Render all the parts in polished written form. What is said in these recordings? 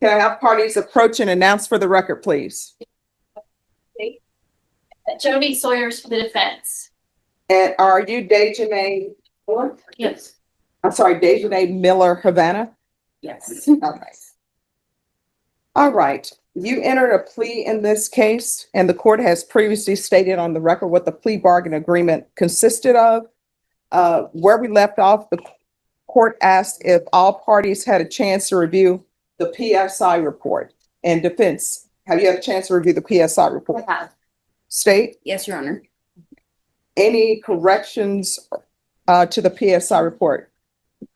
Can I have parties approach and announce for the record, please? Jody Sawyers for the defense. And are you Dejanay? Yes. I'm sorry, Dejanay Miller Havana? Yes. Okay. All right. You entered a plea in this case, and the court has previously stated on the record what the plea bargain agreement consisted of. Where we left off, the court asked if all parties had a chance to review the PSI report. And defense, have you had a chance to review the PSI report? I have. State, Yes, Your Honor. any corrections to the PSI report?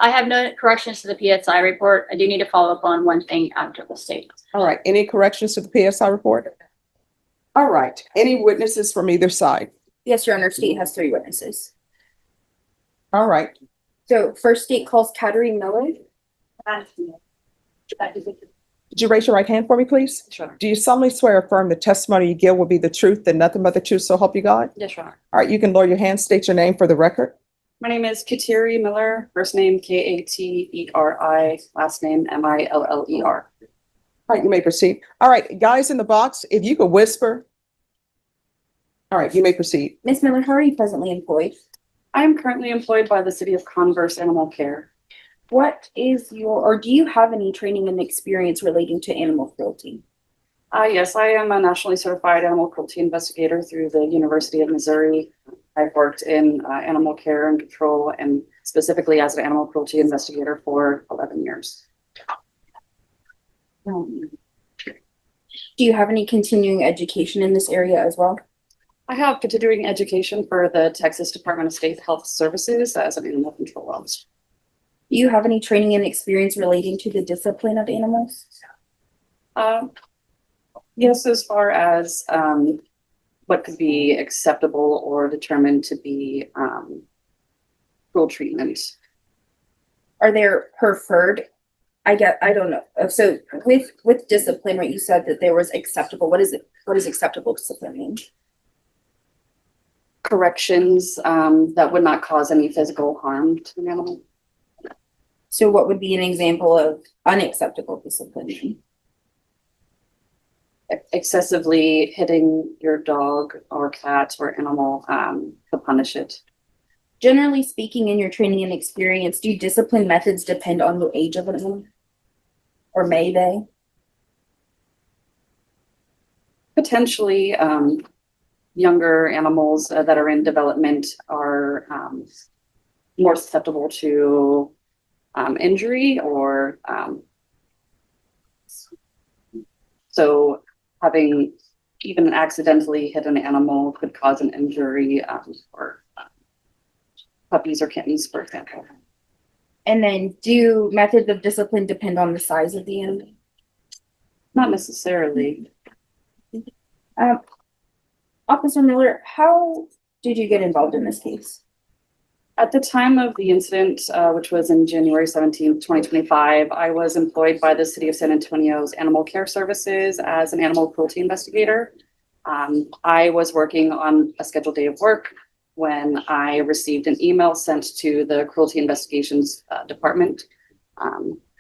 I have no corrections to the PSI report. I do need to follow up on one thing after the state. All right, any corrections to the PSI report? All right, any witnesses from either side? Yes, Your Honor. State has 3 witnesses. All right, So first state calls Katherine Miller. could you raise your right hand for me, please? Sure. Do you solemnly swear or affirm the testimony you give will be the truth and nothing but the truth, so help you God? Yes, Your Honor. All right, you can lower your hand, state your name for the record. My name is Kateri Miller, first name Kateri, last name Miller. All right, you may proceed. All right, guys in the box, if you could whisper. All right, you may proceed. Ms. Miller, how are you presently employed? I am currently employed by the City of Converse Animal Care. What is your, or do you have any training and experience relating to animal cruelty? Yes, I am a nationally certified animal cruelty investigator through the University of Missouri. I've worked in animal care and control, and specifically as an animal cruelty investigator for 11 years. Do you have any continuing education in this area as well? I have continuing education for the Texas Department of State Health Services as an animal control officer. Do you have any training and experience relating to the discipline of animals? Yes, as far as what could be acceptable or determined to be cruel treatment. Are there preferred? I don't know. So with discipline, right, you said that there was acceptable. What is acceptable discipline mean? Corrections that would not cause any physical harm to an animal. So what would be an example of unacceptable discipline? Excessively hitting your dog or cat or animal to punish it. Generally speaking, in your training and experience, do discipline methods depend on the age of an animal? Or may they? Potentially, younger animals that are in development are more susceptible to injury or so having even accidentally hit an animal could cause an injury or puppies or kittens, for example. And then do methods of discipline depend on the size of the animal? Not necessarily. Officer Miller, how did you get involved in this case? At the time of the incident, which was in January 17th, 2025, I was employed by the City of San Antonio's Animal Care Services as an animal cruelty investigator. I was working on a scheduled day of work when I received an email sent to the Cruelty Investigations Department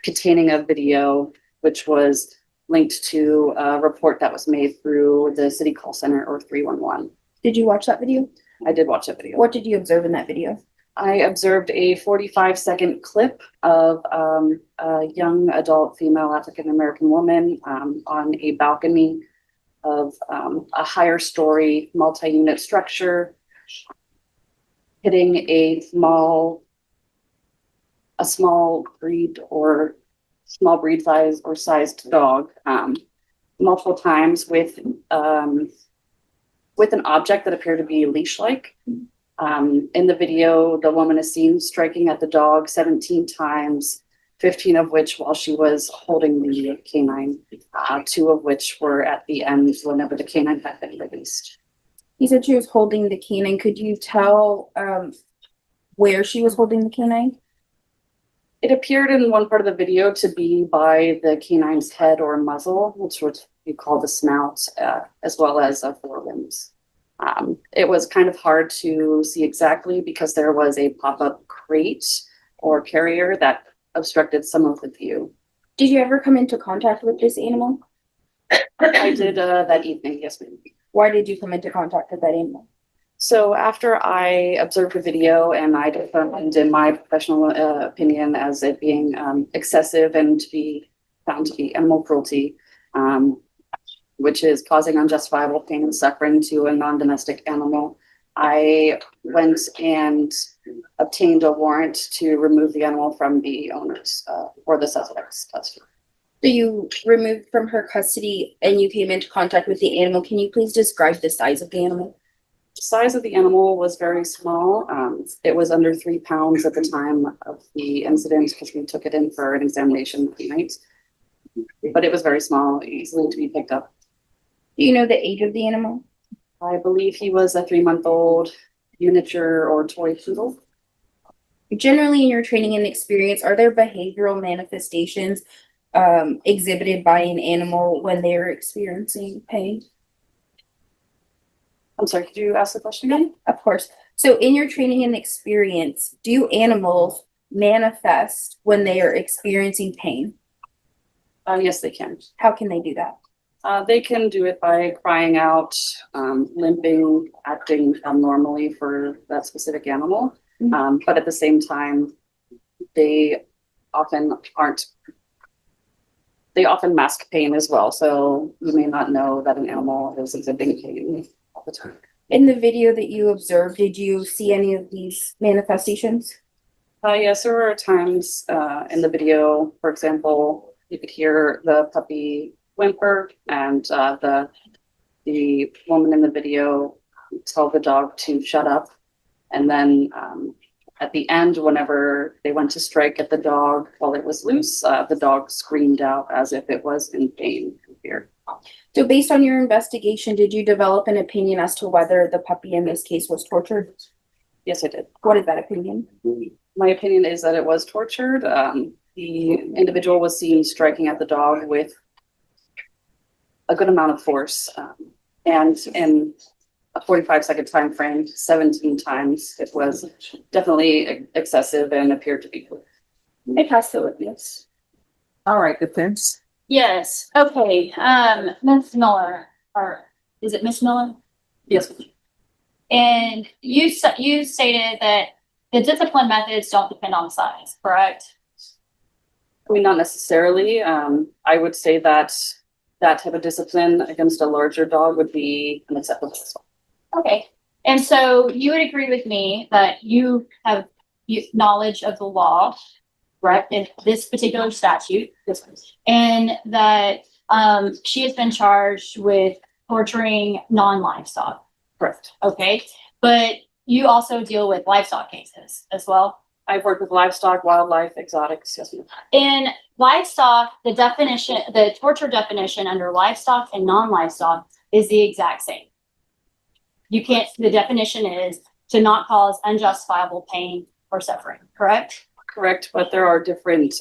containing a video which was linked to a report that was made through the city call center or 311. Did you watch that video? I did watch that video. What did you observe in that video? I observed a 45-second clip of a young adult female African-American woman on a balcony of a higher story multi-unit structure hitting a small breed or small breed size or sized dog multiple times with an object that appeared to be leash-like. In the video, the woman is seen striking at the dog 17 times, 15 of which while she was holding the canine, 2 of which were at the end whenever the canine had been released. You said she was holding the canine. Could you tell where she was holding the canine? It appeared in one part of the video to be by the canine's head or muzzle, which would be called the snout, as well as forelimbs. It was kind of hard to see exactly because there was a pop-up crate or carrier that obstructed some of the view. Did you ever come into contact with this animal? I did, that evening, yes, ma'am. Why did you come into contact with that animal? So after I observed the video and I determined in my professional opinion as it being excessive and to be found to be animal cruelty, which is causing unjustifiable pain and suffering to a non-domestic animal, I went and obtained a warrant to remove the animal from the owners or the suspects custody. So you removed from her custody and you came into contact with the animal. Can you please describe the size of the animal? The size of the animal was very small. It was under 3 pounds at the time of the incident because we took it in for an examination that night. But it was very small, easily to be picked up. Do you know the age of the animal? I believe he was a 3-month-old miniature or toy poodle. Generally, in your training and experience, are there behavioral manifestations exhibited by an animal when they're experiencing pain? I'm sorry, could you ask the question again? Of course. So in your training and experience, do animals manifest when they are experiencing pain? Yes, they can. How can they do that? They can do it by crying out, limping, acting abnormally for that specific animal. But at the same time, they often mask pain as well. So you may not know that an animal is exhibiting pain all the time. In the video that you observed, did you see any of these manifestations? Yes, there were times in the video, for example, you could hear the puppy whimper and the woman in the video tell the dog to shut up. And then at the end, whenever they went to strike at the dog while it was loose, the dog screamed out as if it was in pain and fear. So based on your investigation, did you develop an opinion as to whether the puppy in this case was tortured? Yes, I did. What is that opinion? My opinion is that it was tortured. The individual was seen striking at the dog with a good amount of force, and in a 45-second time frame, 17 times. It was definitely excessive and appeared to be cruel. I pass the witness. All right, defense. Yes, okay, Ms. Miller, or is it Miss Miller? Yes. And you stated that the discipline methods don't depend on size, correct? I mean, not necessarily. I would say that that type of discipline against a larger dog would be unacceptable. Okay, and so you would agree with me that you have knowledge of the law, right, in this particular statute, and that she has been charged with torturing non-livestock. Correct. Okay, but you also deal with livestock cases as well. I've worked with livestock, wildlife, exotics. Yes, ma'am. In livestock, the definition, the torture definition under livestock and non-livestock is the exact same. You can't, the definition is to not cause unjustifiable pain or suffering, correct? Correct, but there are different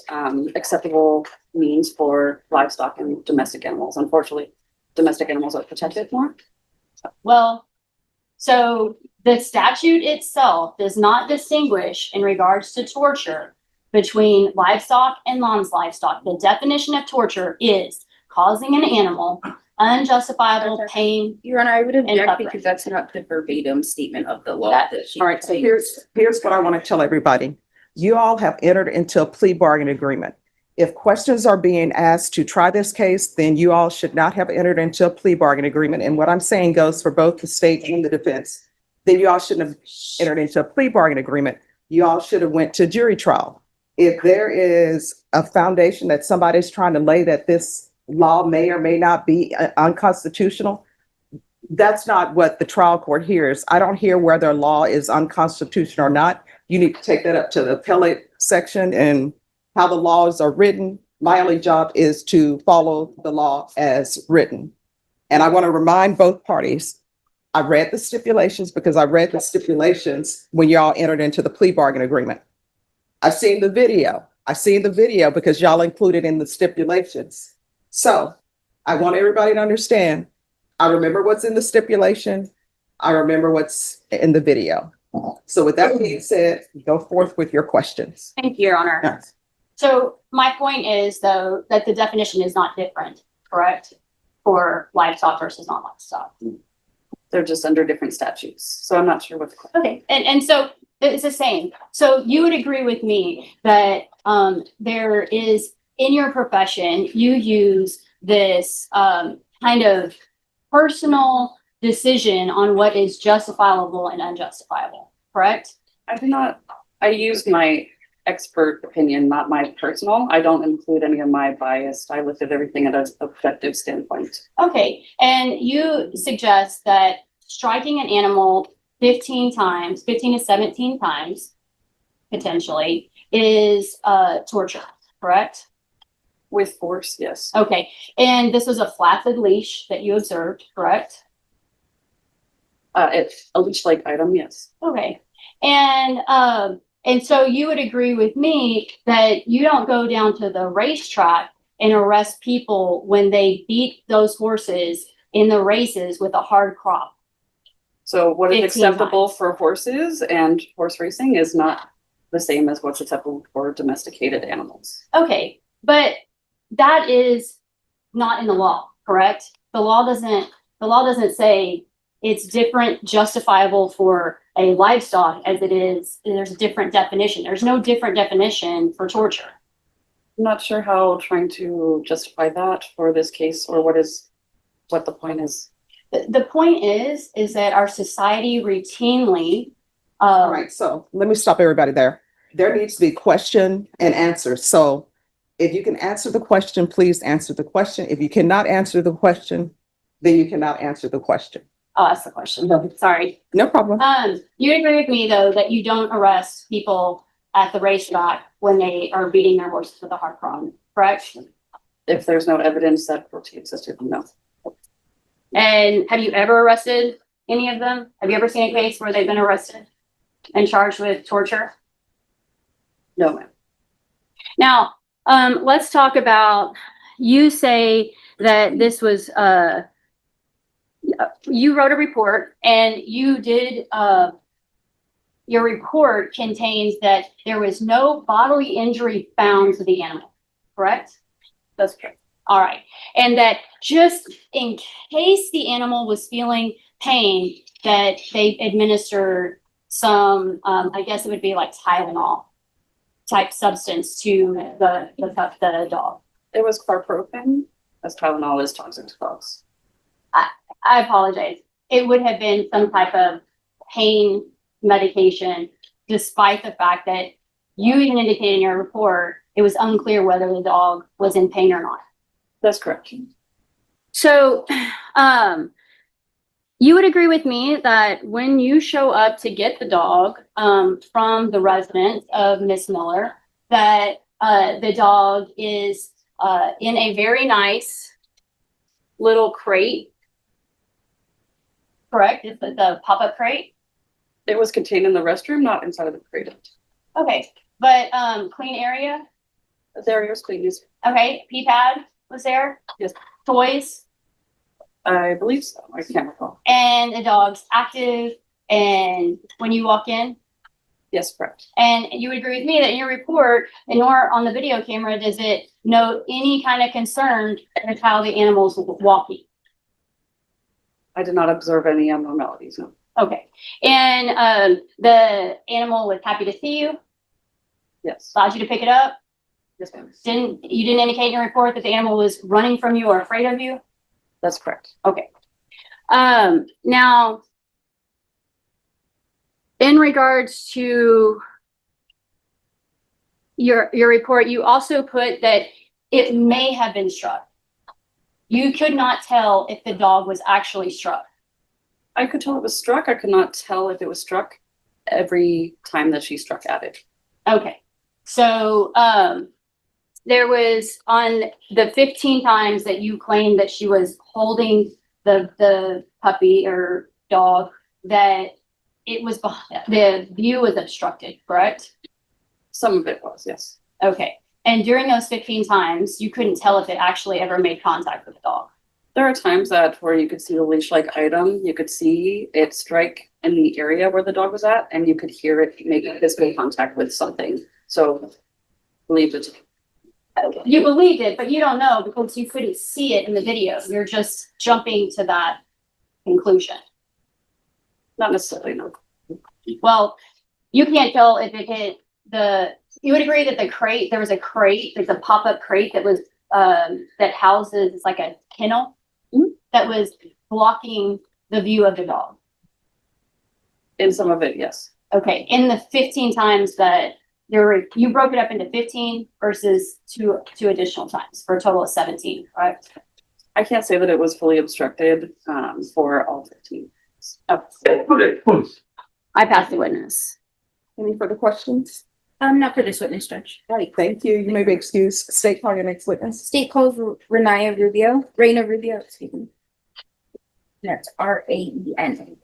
acceptable means for livestock and domestic animals. Unfortunately, domestic animals are protected more. Well, so the statute itself does not distinguish in regards to torture between livestock and non-livestock. The definition of torture is causing an animal unjustifiable pain. Your Honor, I would object suffering. because that's not the verbatim statement of the law That- that she. All right, so here's what I want to tell everybody. You all have entered into a plea bargain agreement. If questions are being asked to try this case, then you all should not have entered into a plea bargain agreement. And what I'm saying goes for both the state and the defense. Then you all shouldn't have entered into a plea bargain agreement. You all should have went to jury trial. If there is a foundation that somebody's trying to lay that this law may or may not be unconstitutional, that's not what the trial court hears. I don't hear whether a law is unconstitutional or not. You need to take that up to the appellate section and how the laws are written. My only job is to follow the law as written. And I want to remind both parties, I read the stipulations because I read the stipulations when y'all entered into the plea bargain agreement. I've seen the video. I've seen the video because y'all included in the stipulations. So I want everybody to understand, I remember what's in the stipulation. I remember what's in the video. So with that being said, go forth with your questions. Thank you, Your Honor. Yes. So my point is though, that the definition is not different, correct? For livestock versus non-livestock. They're just under different statutes. So I'm not sure what the Okay, and so it's the same. So you would agree with me that there is, in your profession, you use this kind of personal decision on what is justifiable and unjustifiable, correct? I do not, I use my expert opinion, not my personal. I don't include any of my bias. I look at everything at an objective standpoint. Okay, and you suggest that striking an animal 15 times, 15 to 17 times, potentially, is torture, correct? With force, yes. Okay, and this was a flaccid leash that you observed, correct? It's a leash-like item, yes. Okay, and so you would agree with me that you don't go down to the racetrack and arrest people when they beat those horses in the races with a hard crop. So what is 15 acceptable for horses and horse racing is not the same as what's acceptable for domesticated animals. Okay, but that is not in the law, correct? The law doesn't say it's different, justifiable for a livestock as it is. There's a different definition. There's no different definition for torture. I'm not sure how trying to justify that for this case or what the point is. The point is that our society routinely, All right, so let me stop everybody there. There needs to be question and answer. So if you can answer the question, please answer the question. If you cannot answer the question, then you cannot answer the question. I'll ask the question. Sorry. No problem. You agree with me though that you don't arrest people at the racetrack when they are beating their horses with a hard crop, correct? If there's no evidence that cruelty existed, no. And have you ever arrested any of them? Have you ever seen a case where they've been arrested and charged with torture? No, ma'am. Now, let's talk about, you say that this was, you wrote a report and you did, your report contains that there was no bodily injury found to the animal, correct? That's correct. All right. And that just in case the animal was feeling pain, that they administered some, I guess it would be like Tylenol type substance to the dog. It was chlorpropin, as Tylenol is toxic to dogs. I apologize. It would have been some type of pain medication, despite the fact that you even indicated in your report, it was unclear whether the dog was in pain or not. That's correct. So, you would agree with me that when you show up to get the dog from the residence of Miss Miller, that the dog is in a very nice little crate, correct? It's the pop-up crate. It was contained in the restroom, not inside of the crate. Okay, but clean area. The area was clean. Yes. Okay, pee pad was there. Yes. Toys. I believe so. I can't recall. And the dog's active. And when you walk in, Yes, correct. and you would agree with me that in your report, and nor on the video camera, does it note any kind of concern with how the animal's walking. I did not observe any abnormalities. No. Okay, and the animal was happy to see you, Yes. allowed you to pick it up. Yes, ma'am. You didn't indicate in your report that the animal was running from you or afraid of you? That's correct. Okay. Now, in regards to your report, you also put that it may have been struck. You could not tell if the dog was actually struck. I could tell it was struck. I could not tell if it was struck every time that she struck at it. Okay. So, there was on the 15 times that you claimed that she was holding the puppy or dog, that it was the view was obstructed, correct? Some of it was, yes. Okay. And during those 15 times, you couldn't tell if it actually ever made contact with the dog. There are times that where you could see the leash-like item, you could see it strike in the area where the dog was at, and you could hear it make physical contact with something. So I believe it's You believed it, but you don't know because you couldn't see it in the video. You're just jumping to that conclusion. Not necessarily, no. Well, you can't tell if it hit you would agree that there was a crate, there's a pop-up crate that was, that houses, it's like a kennel that was blocking the view of the dog. In some of it, yes. Okay, in the 15 times that you broke it up into 15 versus two additional times for a total of 17, right? I can't say that it was fully obstructed, for all 15. Oh, I passed the witness. Any further questions? Not for this witness, Judge. All right, thank you. You may be excused. State call your next witness. State calls Reyna Rubio, excuse me. That's Raena.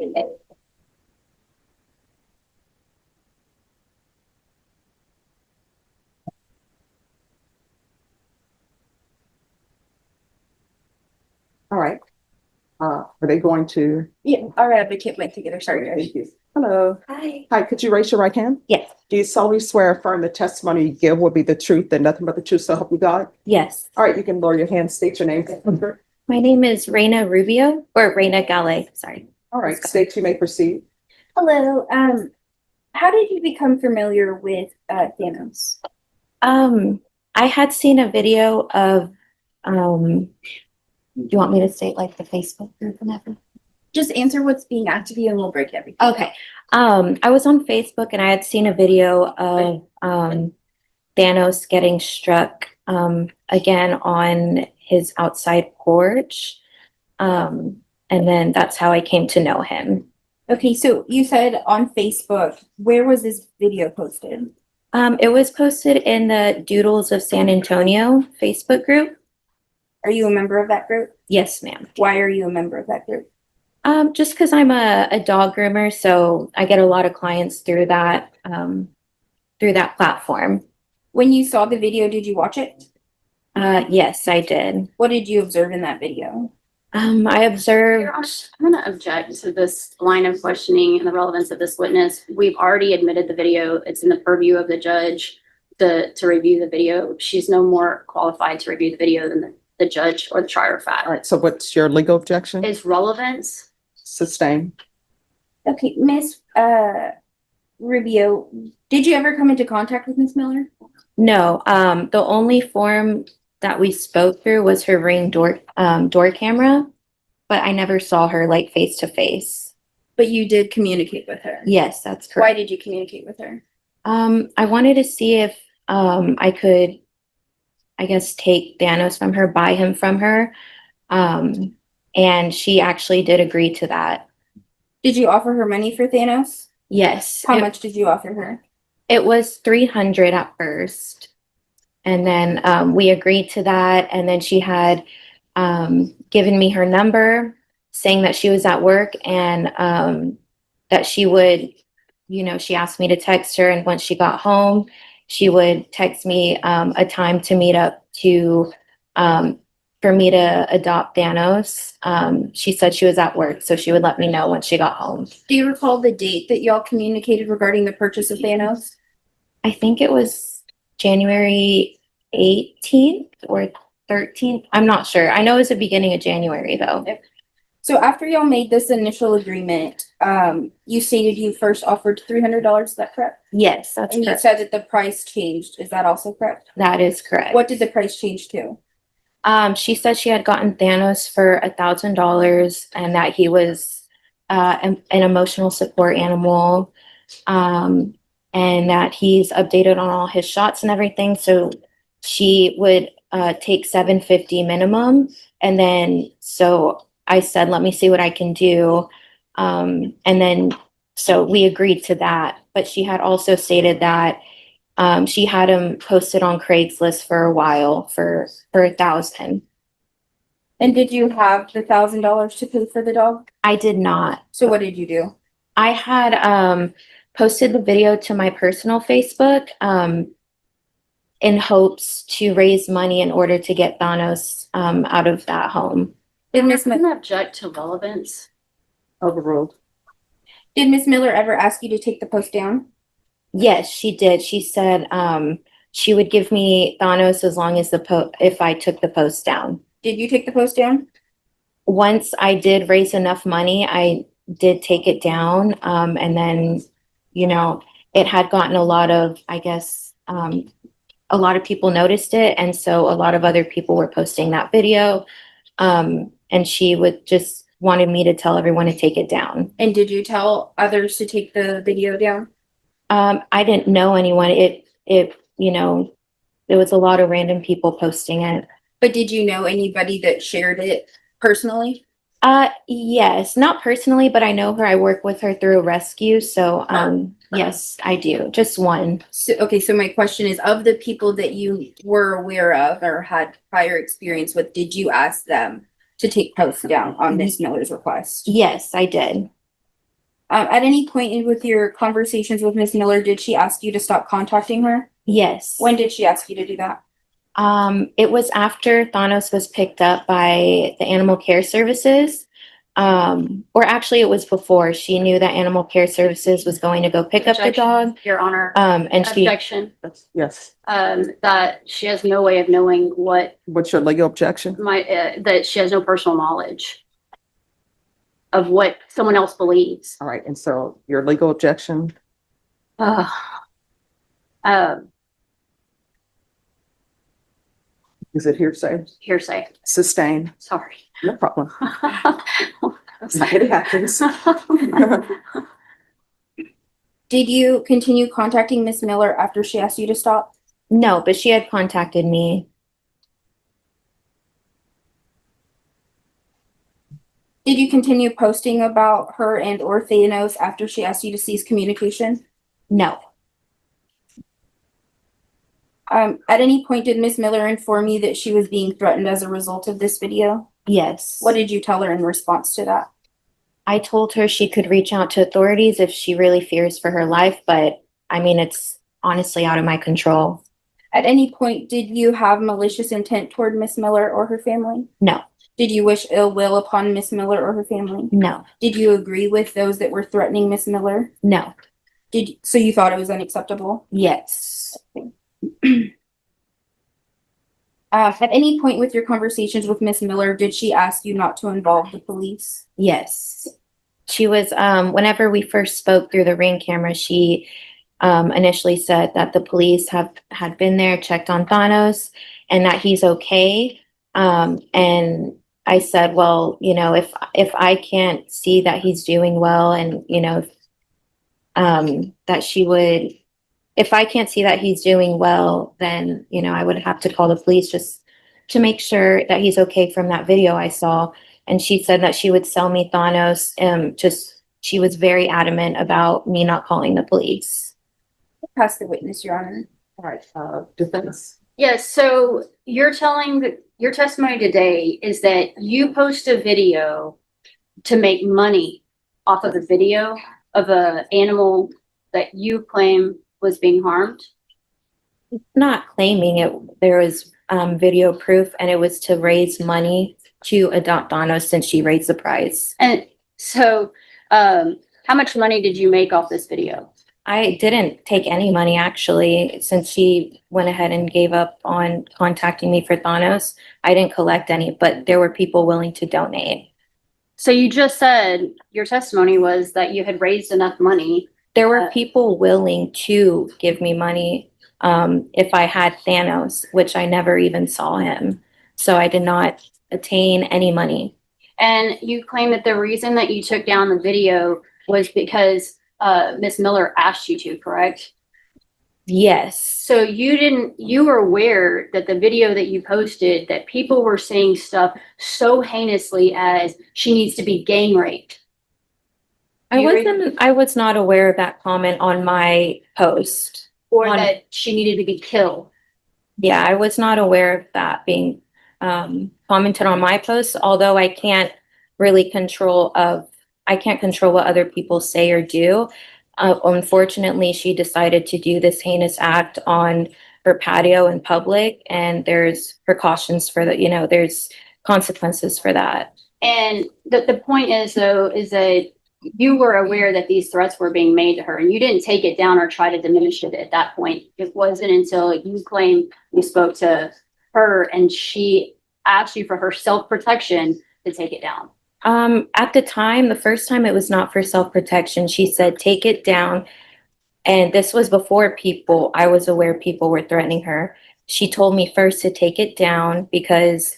All right. Are they going to? Yeah, our advocate went to get her started. Thank you. Hello. Hi. Hi, could you raise your right hand? Yes. Do you solemnly swear or affirm the testimony you give will be the truth and nothing but the truth, so help you God? Yes. All right, you can lower your hand, state your name. My name is Reina Rubio or Reina Gale. Sorry. All right, state you may proceed. Hello. How did you become familiar with Thanos? I had seen a video of, do you want me to state like the Facebook group and everything? Just answer what's being asked of you and we'll break everything. Okay. I was on Facebook and I had seen a video of, Thanos getting struck, again on his outside porch. And then that's how I came to know him. Okay, so you said on Facebook, where was this video posted? It was posted in the Doodles of San Antonio Facebook group. Are you a member of that group? Yes, ma'am. Why are you a member of that group? Just because I'm a dog groomer, so I get a lot of clients through that platform. When you saw the video, did you watch it? Yes, I did. What did you observe in that video? I observed. I'm gonna object to this line of questioning and the relevance of this witness. We've already admitted the video. It's in the purview of the judge to review the video. She's no more qualified to review the video than the judge or the trier of fact. All right, so what's your legal objection? Its relevance. Sustain. Okay, Miss Rubio, did you ever come into contact with Miss Miller? No, the only form that we spoke through was her Ring door camera, but I never saw her like face to face. But you did communicate with her. Yes, that's Why correct. did you communicate with her? I wanted to see if I could, I guess, take Thanos from her, buy him from her. And she actually did agree to that. Did you offer her money for Thanos? Yes. How much did you offer her? It was 300 at first. And then we agreed to that. And then she had given me her number, saying that she was at work and that she would, she asked me to text her. And once she got home, she would text me a time to meet up for me to adopt Thanos. She said she was at work, so she would let me know when she got home. Do you recall the date that y'all communicated regarding the purchase of Thanos? I think it was January 18th or 13th. I'm not sure. I know it was the beginning of January though. So after y'all made this initial agreement, you stated you first offered $300, is that correct? Yes, that's And you correct. said that the price changed, is that also correct? That is correct. What did the price change to? She said she had gotten Thanos for $1,000 and that he was an emotional support animal. And that he's updated on all his shots and everything. So she would take $750 minimum. And then so I said, let me see what I can do. And then so we agreed to that. But she had also stated that she had him posted on Craigslist for a while for $1,000. And did you have the $1,000 to pay for the dog? I did not. So what did you do? I had posted the video to my personal Facebook in hopes to raise money in order to get Thanos out of that home. Did Miss I'm gonna object to relevance. Overruled. Did Miss Miller ever ask you to take the post down? Yes, she did. She said she would give me Thanos as long as if I took the post down. Did you take the post down? Once I did raise enough money, I did take it down. And then, you know, it had gotten a lot of, I guess, a lot of people noticed it. And so a lot of other people were posting that video. And she would just wanted me to tell everyone to take it down. And did you tell others to take the video down? I didn't know anyone. You know, there was a lot of random people posting it. But did you know anybody that shared it personally? Yes, not personally, but I know her. I work with her through a rescue. So, yes, I do. Just one. So, okay, so my question is, of the people that you were aware of or had prior experience with, did you ask them to take posts down on Miss Miller's request? Yes, I did. At any point with your conversations with Miss Miller, did she ask you to stop contacting her? Yes. When did she ask you to do that? It was after Thanos was picked up by the Animal Care Services. Or actually it was before. She knew that Animal Care Services was going to go pick up the dog. Your Honor, And she, objection, Yes. that she has no way of knowing what What's your legal objection? that she has no personal knowledge of what someone else believes. All right, and so your legal objection? Uh, um, Is it hearsay? hearsay, Sustain? sorry. No problem. It happens. Did you continue contacting Miss Miller after she asked you to stop? no, but she had contacted me. Did you continue posting about her and or Thanos after she asked you to cease communication? No. At any point, did Miss Miller inform you that she was being threatened as a result of this video? Yes. What did you tell her in response to that? I told her she could reach out to authorities if she really fears for her life, but I mean, it's honestly out of my control. At any point, did you have malicious intent toward Miss Miller or her family? No. Did you wish ill will upon Miss Miller or her family? No. Did you agree with those that were threatening Miss Miller? No. So you thought it was unacceptable? Yes. At any point with your conversations with Miss Miller, did she ask you not to involve the police? Yes. She was, whenever we first spoke through the Ring camera, she initially said that the police had been there, checked on Thanos, and that he's okay. And I said, well, you know, if I can't see that he's doing well, and you know, that she would, if I can't see that he's doing well, then you know, I would have to call the police just to make sure that he's okay from that video I saw. And she said that she would sell me Thanos. She was very adamant about me not calling the police. Pass the witness, Your Honor. All right, defense. Yes, so you're telling that your testimony today is that you post a video to make money off of the video of a animal that you claim was being harmed? Not claiming it. There was video proof, and it was to raise money to adopt Thanos since she raised the price. And so, how much money did you make off this video? I didn't take any money actually, since she went ahead and gave up on contacting me for Thanos. I didn't collect any, but there were people willing to donate. So you just said your testimony was that you had raised enough money. There were people willing to give me money if I had Thanos, which I never even saw him. So I did not attain any money. And you claim that the reason that you took down the video was because Miss Miller asked you to, correct? Yes. So you were aware that the video that you posted, that people were saying stuff so heinously as she needs to be gang raped. I was not aware of that comment on my post. Or that she needed to be killed. Yeah, I was not aware of that being commented on my post, although I can't control what other people say or do. Unfortunately, she decided to do this heinous act on her patio in public, and there's precautions for that, you know, there's consequences for that. And the point is, though, is that you were aware that these threats were being made to her and you didn't take it down or try to diminish it at that point. It wasn't until you claimed you spoke to her and she asked you for her self-protection to take it down. At the time, the first time it was not for self-protection. She said, take it down. And this was before I was aware people were threatening her. She told me first to take it down because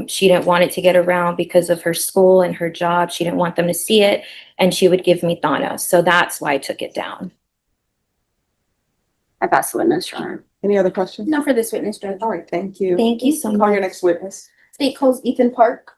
she didn't want it to get around because of her school and her job. She didn't want them to see it, and she would give me Thanos. So that's why I took it down. I pass the witness, Your Honor. Any other questions? No for this witness, Judge. All right, thank you. Thank you so Call your much. next witness. State calls Ethan Park.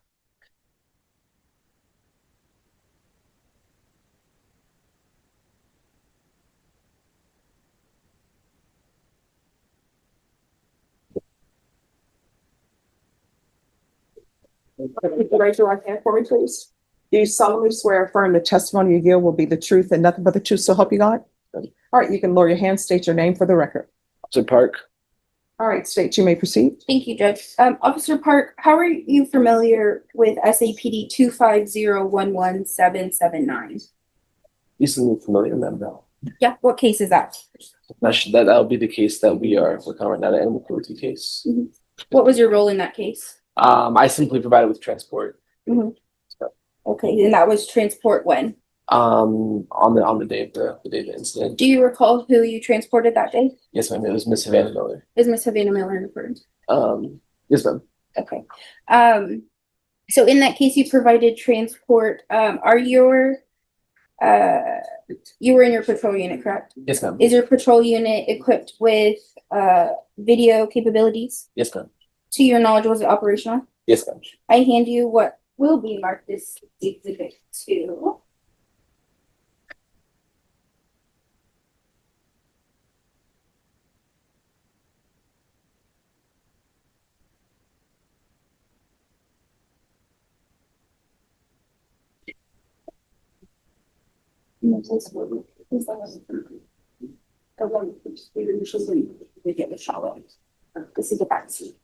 Raise your right hand for me, please. Do you solemnly swear or affirm the testimony you give will be the truth and nothing but the truth, so help you God? All right, you can lower your hand, state your name for the record. Officer Park, All right, state, you may proceed. Thank you, Judge. Officer Park, how are you familiar with SAPD 250117779? recently familiar with them now. Yeah, what case is that? That'll be the case that we're covering, not an animal cruelty case. What was your role in that case? I simply provided with transport. Okay, and that was transport when? On the day of the incident. Do you recall who you transported that day? Yes, ma'am. It was Miss Savannah Miller. Is Miss Havana Miller in the firm? Yes, ma'am. Okay. So in that case, you provided transport. You were in your patrol unit, correct? Yes, ma'am. Is your patrol unit equipped with video capabilities? Yes, ma'am. To your knowledge, was it operational? Yes, ma'am. I hand you what will be marked as exhibit 2. This is the back seat.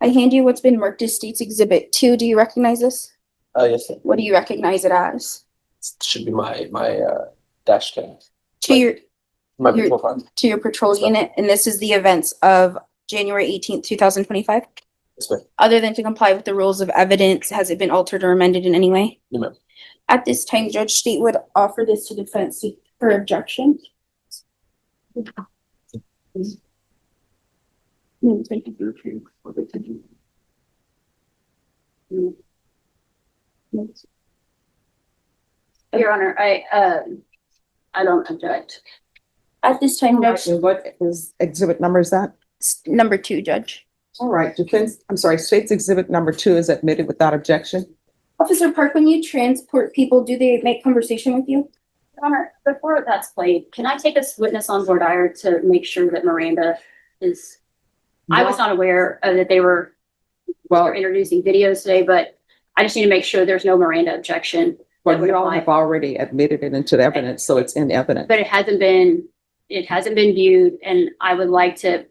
I hand you what's been marked as State's Exhibit 2. Do you recognize this? Yes, ma'am. What do you recognize it as? It should be my dash cam. To My Your- profile. your patrol unit, and this is the events of January 18th, 2025. Yes, ma'am. Other than to comply with the rules of evidence, has it been altered or amended in any way? No, ma'am. At this time, Judge State would offer this to defense for objection. Your Honor, I don't object. At this time, Judge, And what is exhibit number is that? number 2, Judge. All right, state's exhibit number 2 is admitted without objection. Officer Park, when you transport people, do they make conversation with you? Your Honor, before that's played, can I take this witness on board dire to make sure that Miranda is, I was not aware that they were Well, introducing videos today, but I just need to make sure there's no Miranda objection. but we all have already admitted it into the evidence, so it's in evidence. But it hasn't been viewed, and I would like to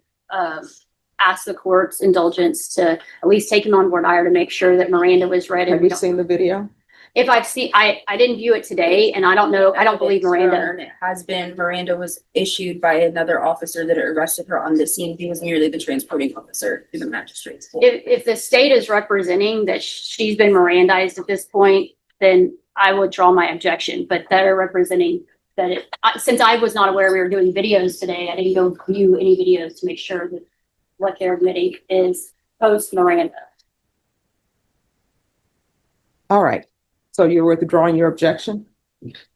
ask the court's indulgence to at least take him on board ire to make sure that Miranda was read. Have you seen the video? If I've seen, I didn't view it today, and I don't know, I don't believe Miranda. It has been, Miranda was issued by another officer that arrested her on the scene. He was merely the transporting officer to the magistrate's court. If the state is representing that she's been Mirandized at this point, then I would draw my objection, but they're representing that since I was not aware we were doing videos today, I didn't go view any videos to make sure that what they're admitting is post Miranda. All right, so you're withdrawing your objection?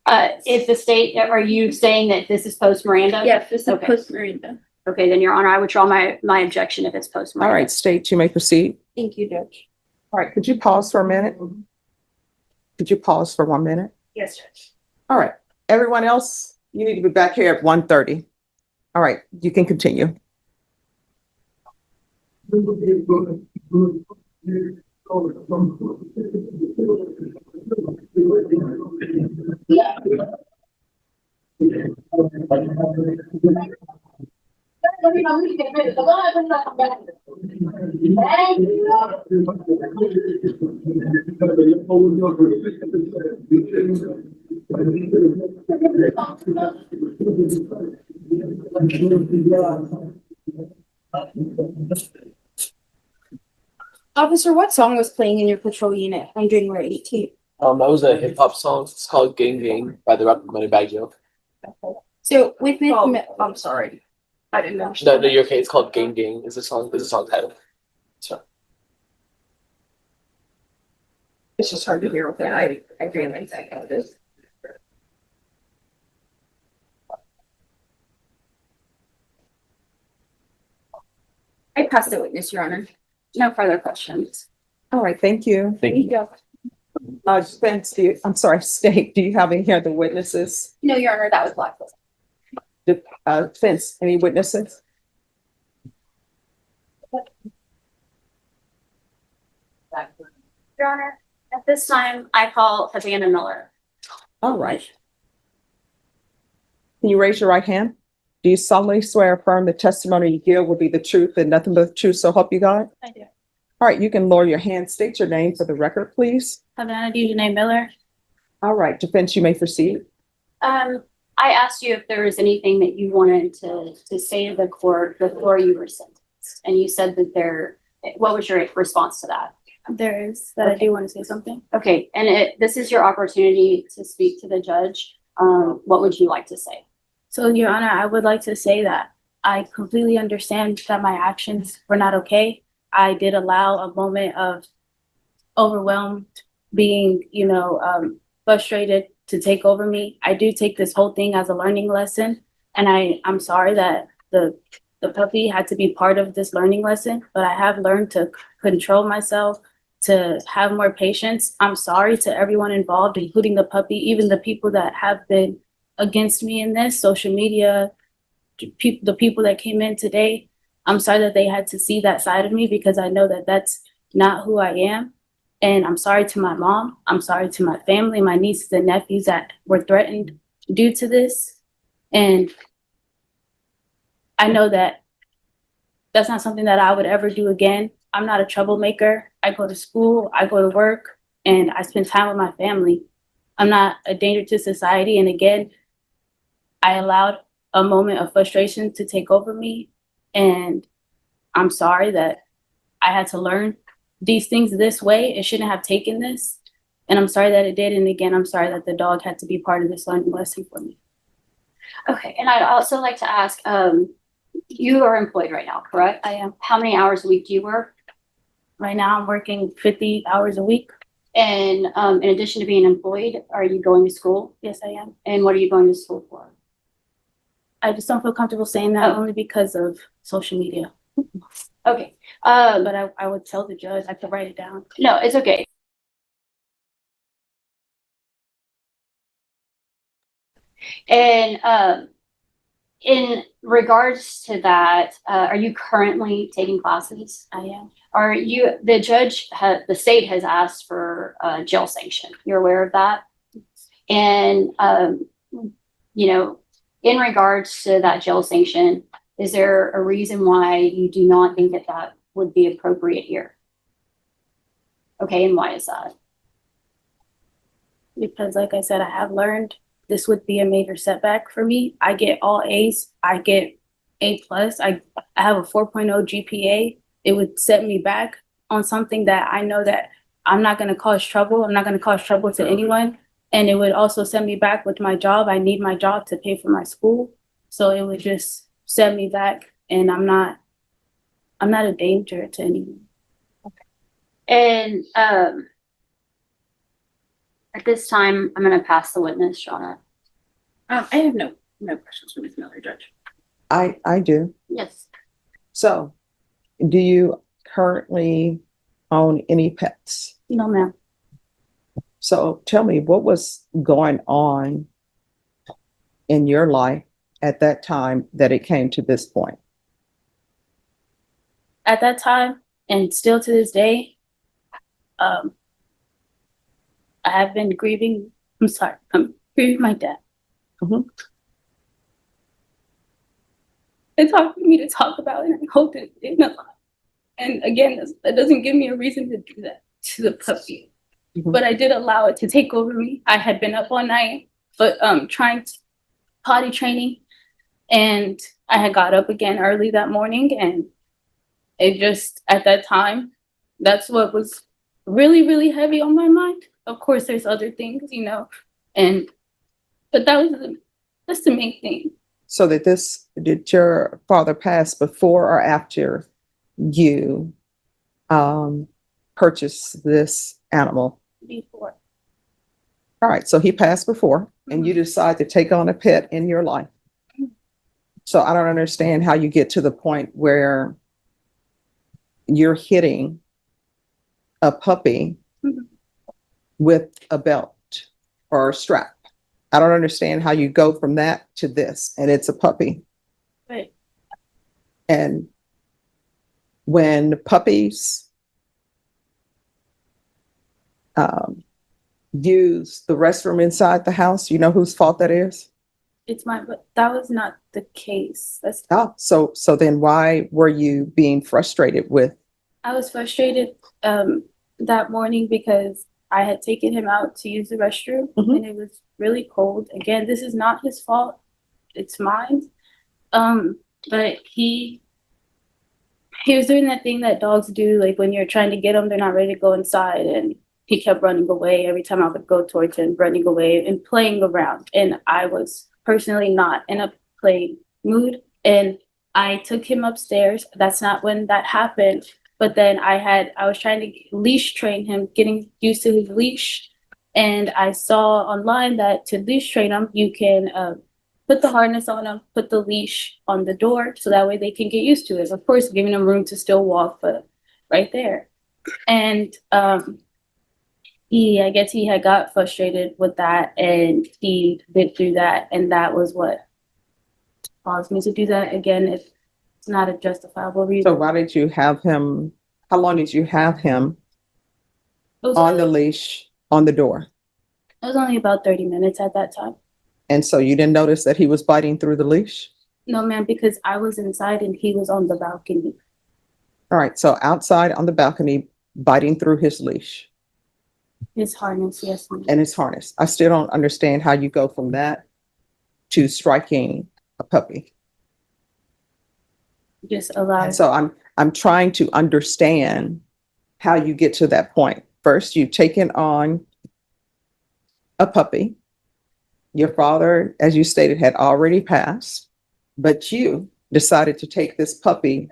If the state, are you saying that this is post Miranda? Yes, this is Okay. post Miranda. Okay, then Your Honor, I would draw my objection if it's post All Miranda. right, state, you may proceed. Thank you, Judge. All right, could you pause for a minute? Could you pause for 1 minute? Yes, Judge. All right, everyone else, you need to be back here at 1:30. All right, you can continue. Officer, what song was playing in your patrol unit on January 18th? That was a hip hop song. It's called Gang Gang by the rapper Moneybagg Yo. So with Miss, I'm sorry. I didn't know. No, you're okay. It's called Gang Gang. Is the song title. So it's just hard to hear with that. I realize that how it is. I pass the witness, Your Honor. No further questions. All right, thank you. thank you. Spence, I'm sorry, State, do you have any other witnesses? No, Your Honor, that was Blackwell. Spence, any witnesses? Your Honor, at this time, I call Havana Miller. All right. Can you raise your right hand? Do you solemnly swear or affirm the testimony you give will be the truth and nothing but the truth, so help you God? I do. All right, you can lower your hand. State your name for the record, please. Havana Dujane Miller. All right, defense, you may proceed. I asked you if there was anything that you wanted to say to the court before you were sentenced, and you said that what was your response to that? There is, that I do want to say something. Okay, and this is your opportunity to speak to the judge. What would you like to say? So, Your Honor, I would like to say that I completely understand that my actions were not okay. I did allow a moment of overwhelmed, being, frustrated to take over me. I do take this whole thing as a learning lesson, and I'm sorry that the puppy had to be part of this learning lesson, but I have learned to control myself, to have more patience. I'm sorry to everyone involved, including the puppy, even the people that have been against me in this, social media, the people that came in today. I'm sorry that they had to see that side of me, because I know that that's not who I am. And I'm sorry to my mom. I'm sorry to my family, my nieces and nephews that were threatened due to this. And I know that that's not something that I would ever do again. I'm not a troublemaker. I go to school, I go to work, and I spend time with my family. I'm not a danger to society. And again, I allowed a moment of frustration to take over me. And I'm sorry that I had to learn these things this way. It shouldn't have taken this. And I'm sorry that it did. And again, I'm sorry that the dog had to be part of this learning lesson for me. Okay, and I'd also like to ask, you are employed right now, correct? I am. How many hours a week do you work? Right now, I'm working 50 hours a week. And in addition to being employed, are you going to school? Yes, I am. And what are you going to school for? I just don't feel comfortable saying that only because of social media. Okay, But I would tell the judge, I could write it down. no, it's okay. And in regards to that, are you currently taking classes? I am. Are you, the state has asked for a jail sanction. You're aware of that? And, in regards to that jail sanction, is there a reason why you do not think that that would be appropriate here? Okay, and why is that? Because like I said, I have learned this would be a major setback for me. I get all A's. I get A+. I have a 4.0 GPA. It would set me back on something that I know that I'm not going to cause trouble. I'm not going to cause trouble to anyone. And it would also set me back with my job. I need my job to pay for my school. So it would just set me back, and I'm not a danger to anyone. And at this time, I'm going to pass the witness, Shauna. I have no questions for Ms. Miller, Judge. I do. Yes. So, do you currently own any pets? No, ma'am. So tell me, what was going on in your life at that time that it came to this point? At that time, and still to this day, I have been grieving. I'm grieving my dad. Mhm. It's hard for me to talk about it and hold it in a lot. And again, that doesn't give me a reason to do that to the puppy. Mhm. But I did allow it to take over me. I had been up all night but trying to potty training, and I had got up again early that morning, and it just at that time, that's what was really, really heavy on my mind. Of course, there's other things, you know, but that's the main thing. So did your father pass before or after you purchased this animal? Before. All right, so he passed before and you decide to take on a pet in your life. So I don't understand how you get to the point where you're hitting a puppy Mhm. with a belt or a strap. I don't understand how you go from that to this, and it's a puppy. Right. And when puppies use the restroom inside the house, you know whose fault that is? It's mine, but that was not the case. Oh, so then why were you being frustrated with? I was frustrated that morning because I had taken him out to use the restroom Mhm. and it was really cold. Again, this is not his fault. It's mine. But he was doing that thing that dogs do, like when you're trying to get them, they're not ready to go inside, and he kept running away every time I would go towards him, running away and playing around. And I was personally not in a playing mood. And I took him upstairs. That's not when that happened. But then I was trying to leash train him, getting used to his leash. And I saw online that to leash train him, you can put the harness on them, put the leash on the door, so that way they can get used to it. Of course, giving them room to still walk, but right there. And I guess he had got frustrated with that, and he did do that, and that was what caused me to do that. Again, if it's not a justifiable So reason. why did you have him, how long did you have him It was, on the leash on the door? it was only about 30 minutes at that time. And so you didn't notice that he was biting through the leash? No, ma'am, because I was inside and he was on the balcony. All right, so outside on the balcony, biting through his leash His harness, yes, ma'am. and his harness. I still don't understand how you go from that to striking a puppy. Just allowed. And so I'm trying to understand how you get to that point. First, you've taken on a puppy. Your father, as you stated, had already passed, but you decided to take this puppy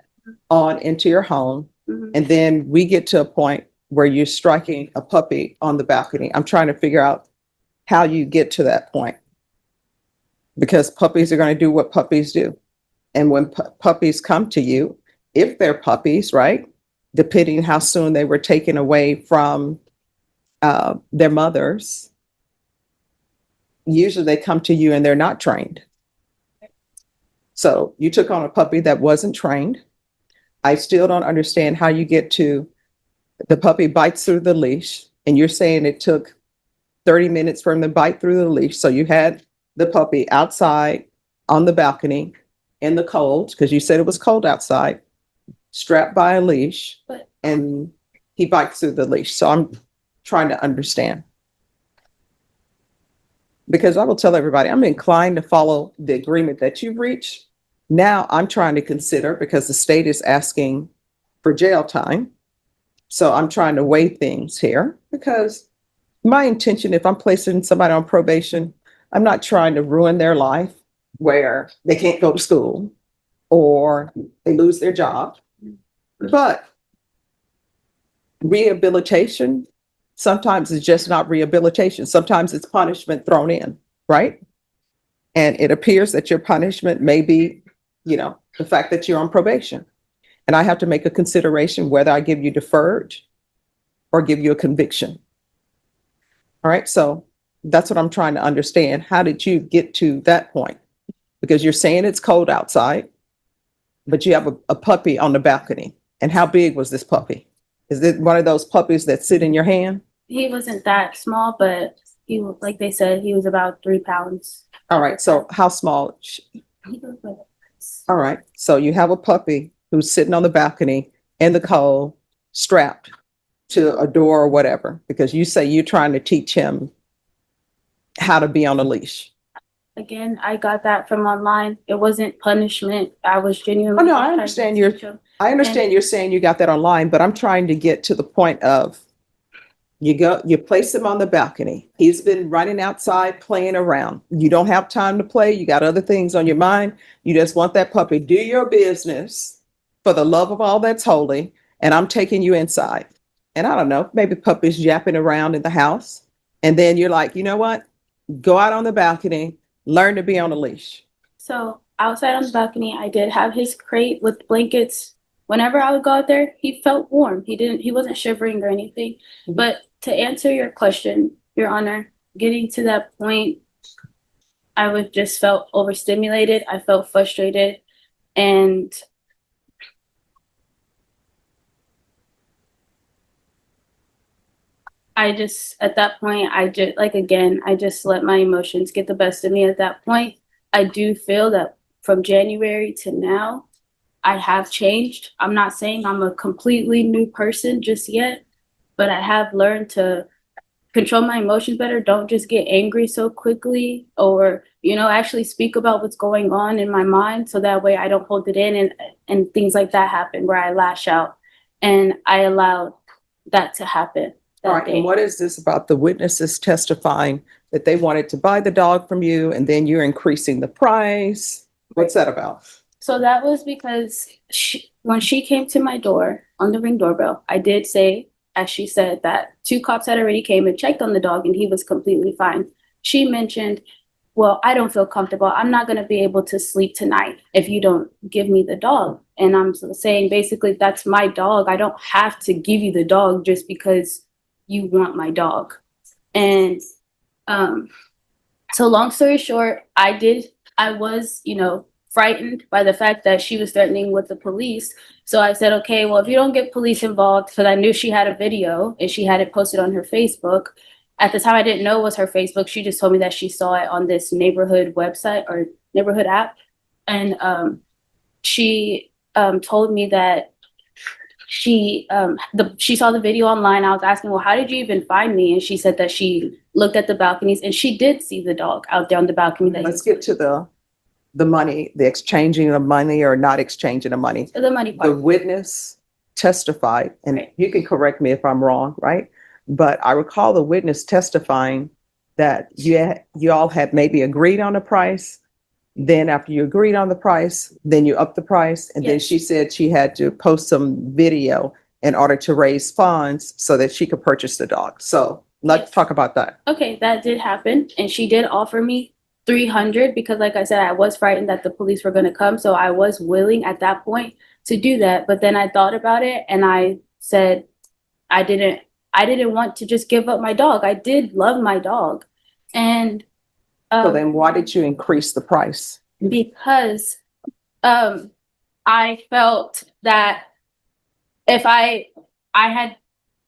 on into your home. Mhm. And then we get to a point where you're striking a puppy on the balcony. I'm trying to figure out how you get to that point. Because puppies are going to do what puppies do. And when puppies come to you, if they're puppies, right, depending how soon they were taken away from their mothers, usually they come to you and they're not trained. So you took on a puppy that wasn't trained. I still don't understand how you get to the puppy bites through the leash, and you're saying it took 30 minutes for him to bite through the leash. So you had the puppy outside on the balcony in the cold, because you said it was cold outside, strapped by a leash, But- and he bites through the leash. So I'm trying to understand. Because I will tell everybody, I'm inclined to follow the agreement that you've reached. Now I'm trying to consider, because the state is asking for jail time. So I'm trying to weigh things here, because my intention, if I'm placing somebody on probation, I'm not trying to ruin their life where they can't go to school or they lose their job. But rehabilitation sometimes is just not rehabilitation. Sometimes it's punishment thrown in, right? And it appears that your punishment may be, the fact that you're on probation. And I have to make a consideration whether I give you deferred or give you a conviction. All right, so that's what I'm trying to understand. How did you get to that point? Because you're saying it's cold outside, but you have a puppy on the balcony. And how big was this puppy? Is it one of those puppies that sit in your hand? He wasn't that small, but he was, like they said, he was about 3 pounds. All right, so how small? He was like, All right, so you have a puppy who's sitting on the balcony in the cold, strapped to a door or whatever, because you say you're trying to teach him how to be on a leash? Again, I got that from online. It wasn't punishment. I was genuinely. Oh, no, I trying to understand teach him. I understand you're saying you got that online, but I'm trying to get to the point of you place him on the balcony. He's been running outside playing around. You don't have time to play. You got other things on your mind. You just want that puppy. Do your business for the love of all that's holy. And I'm taking you inside. And I don't know, maybe puppy's yapping around in the house. And then you're like, you know what? Go out on the balcony, learn to be on a leash. So outside on the balcony, I did have his crate with blankets. Whenever I would go out there, he felt warm. He wasn't shivering or anything. Mhm. But to answer your question, Your Honor, getting to that point, I would just felt overstimulated. I felt frustrated, and I just, at that point, I just let my emotions get the best of me at that point. I do feel that from January to now, I have changed. I'm not saying I'm a completely new person just yet, but I have learned to control my emotions better. Don't just get angry so quickly, or, actually speak about what's going on in my mind, so that way I don't hold it in, and things like that happen where I lash out. And I allowed that to happen All that right, day. and what is this about the witnesses testifying that they wanted to buy the dog from you and then you're increasing the price? What's that about? So that was because when she came to my door on the Ring doorbell, I did say, as she said, that 2 cops had already came and checked on the dog and he was completely fine. She mentioned, well, I don't feel comfortable. I'm not going to be able to sleep tonight if you don't give me the dog. And I'm saying, basically, that's my dog. I don't have to give you the dog just because you want my dog. And so long story short, I was, frightened by the fact that she was threatening with the police. So I said, okay, well, if you don't get police involved, because I knew she had a video and she had it posted on her Facebook. At the time, I didn't know it was her Facebook. She just told me that she saw it on this neighborhood website or neighborhood app. And she told me that she saw the video online. I was asking, well, how did you even find me? And she said that she looked at the balconies and she did see the dog out there on the balcony. Let's get to the money, the exchanging of money or not exchanging of money. The money The part. witness testified, and Right. you can correct me if I'm wrong, right? But I recall the witness testifying that you all had maybe agreed on a price. Then after you agreed on the price, then you upped the price. And then Yes. she said she had to post some video in order to raise funds so that she could purchase the dog. So let's Yes. talk about that. Okay, that did happen. And she did offer me 300 because, like I said, I was frightened that the police were going to come. So I was willing at that point to do that. But then I thought about it and I said, I didn't want to just give up my dog. I did love my dog. And So then why did you increase the price? because I felt that if I had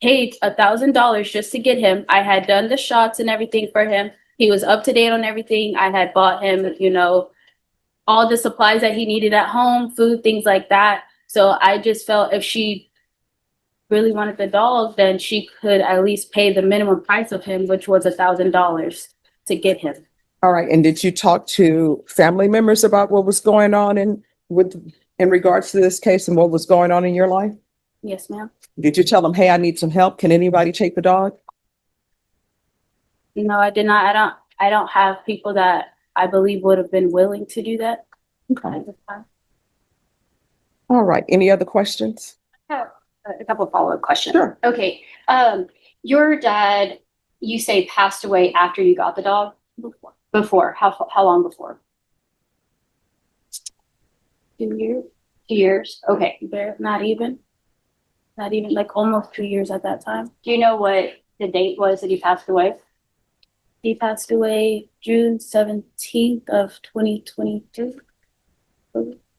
paid $1,000 just to get him, I had done the shots and everything for him. He was up to date on everything. I had bought him, all the supplies that he needed at home, food, things like that. So I just felt if she really wanted the dog, then she could at least pay the minimum price of him, which was $1,000 to get him. All right. And did you talk to family members about what was going on in regards to this case and what was going on in your life? Yes, ma'am. Did you tell them, hey, I need some help? Can anybody take the dog? No, I did not. I don't have people that I believe would have been willing to do that Okay. at the time. All right. Any other questions? A couple of follow-up questions. Sure. Okay, your dad, you say passed away after you got the dog? Before, how long before? 2 years, 2 years? Okay. not even like almost 2 years at that time. Do you know what the date was that he passed away? He passed away June 17th of 2022.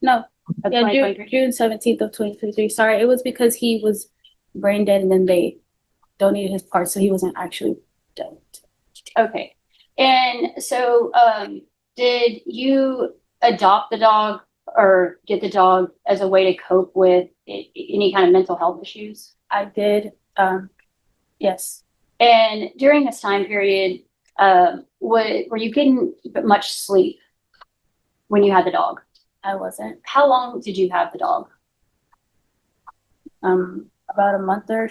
No, Of yeah, 2023? June 17th of 2023. Sorry, it was because he was brain dead and then they donated his parts, so he wasn't actually dead. Okay. And so, did you adopt the dog or get the dog as a way to cope with any kind of mental health issues? I did, yes. And during this time period, Were you getting much sleep when you had the dog? I wasn't. How long did you have the dog? About a month or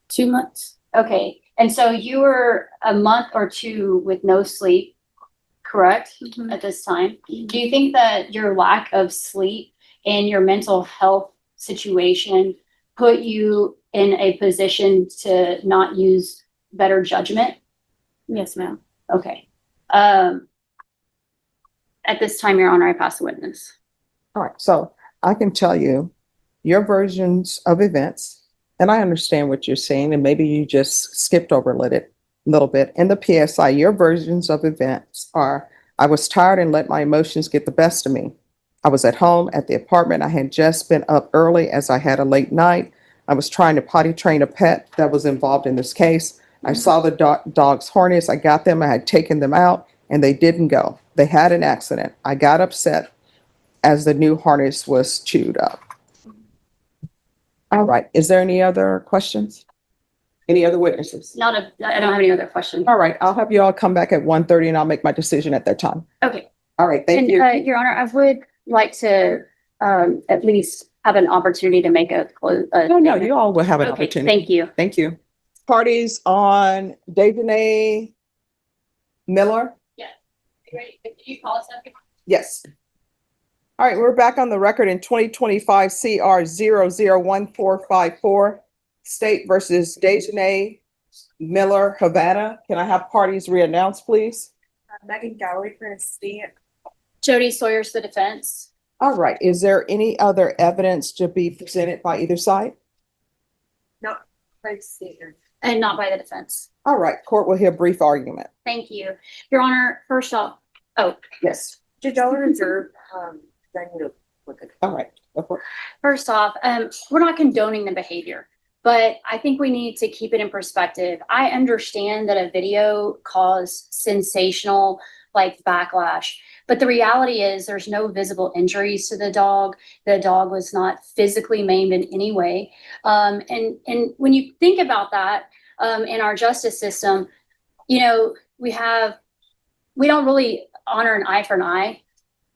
2 months. Okay, and so you were a month or two with no sleep, correct, at this time? Do you think that your lack of sleep and your mental health situation put you in a position to not use better judgment? Yes, ma'am. Okay. At this time, Your Honor, I pass the witness. All right, so I can tell you your versions of events, and I understand what you're saying, and maybe you just skipped over a little bit. In the PSI, your versions of events are, I was tired and let my emotions get the best of me. I was at home at the apartment. I had just been up early as I had a late night. I was trying to potty train a pet that was involved in this case. I saw the dog's harness. I got them. I had taken them out and they didn't go. They had an accident. I got upset as the new harness was chewed up. All right. Is there any other questions? Any other witnesses? I don't have any other questions. All right. I'll have you all come back at 1:30 and I'll make my decision at that time. Okay. All right. Thank And, you. Your Honor, I would like to, at least have an opportunity to make a close. No, you all will have an Okay, opportunity. thank you. Thank you. Parties on Dejanay Miller? Ready? Can you call us up? Yes. All right, we're back on the record in 2025 CR 001454, State versus Dejanay Miller, Havana. Can I have parties re-announced, please? Megan Galloway for state. Jody Sawyer's the defense. All right, is there any other evidence to be presented by either side? And not by the defense. All right, court will hear brief argument. Thank you. Your Honor, first off, Yes. Did y'all reserve, then you look at. All right. Go for it. first off, we're not condoning the behavior, but I think we need to keep it in perspective. I understand that a video caused sensational backlash, but the reality is there's no visible injuries to the dog. The dog was not physically maimed in any way. And when you think about that, in our justice system, we don't really honor an eye for an eye.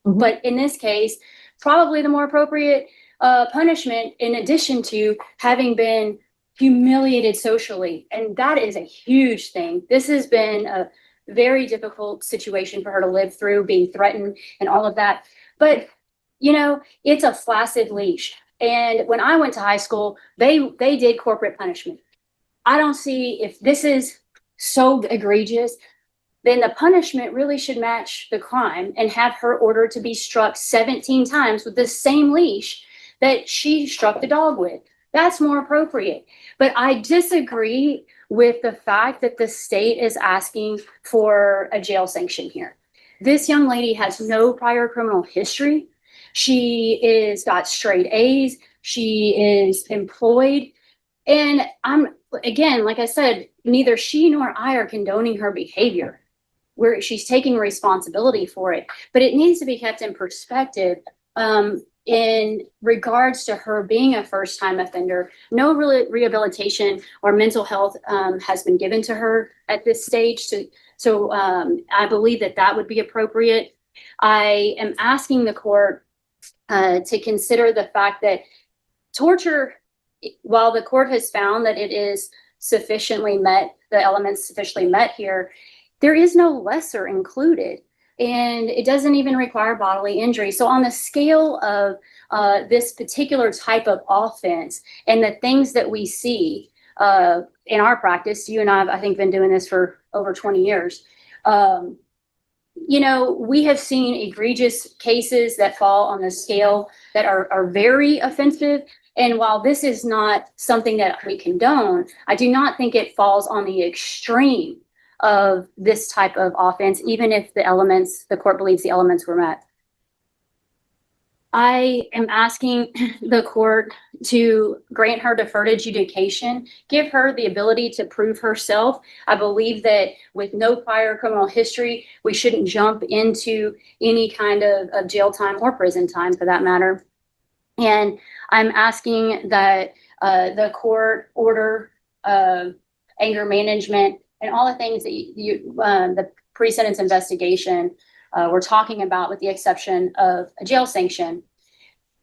Mhm. But in this case, probably the more appropriate punishment, in addition to having been humiliated socially. And that is a huge thing. This has been a very difficult situation for her to live through, being threatened and all of that. But, it's a flaccid leash. And when I went to high school, they did corporate punishment. I don't see, if this is so egregious, then the punishment really should match the crime and have her ordered to be struck 17 times with the same leash that she struck the dog with. That's more appropriate. But I disagree with the fact that the state is asking for a jail sanction here. This young lady has no prior criminal history. She is got straight A's. She is employed. And again, like I said, neither she nor I are condoning her behavior, where she's taking responsibility for it. But it needs to be kept in perspective in regards to her being a first-time offender. No rehabilitation or mental health has been given to her at this stage. So I believe that would be appropriate. I am asking the court to consider the fact that torture, while the court has found that it is sufficiently met, the elements sufficiently met here, there is no lesser included, and it doesn't even require bodily injury. So on the scale of this particular type of offense and the things that we see in our practice, you and I have, I think, been doing this for over 20 years. We have seen egregious cases that fall on the scale that are very offensive. And while this is not something that we condone, I do not think it falls on the extreme of this type of offense, even if the court believes the elements were met. I am asking the court to grant her deferred adjudication, give her the ability to prove herself. I believe that with no prior criminal history, we shouldn't jump into any kind of jail time or prison time for that matter. And I'm asking that the court order anger management and all the things that the pre-sentence investigation, we're talking about with the exception of a jail sanction.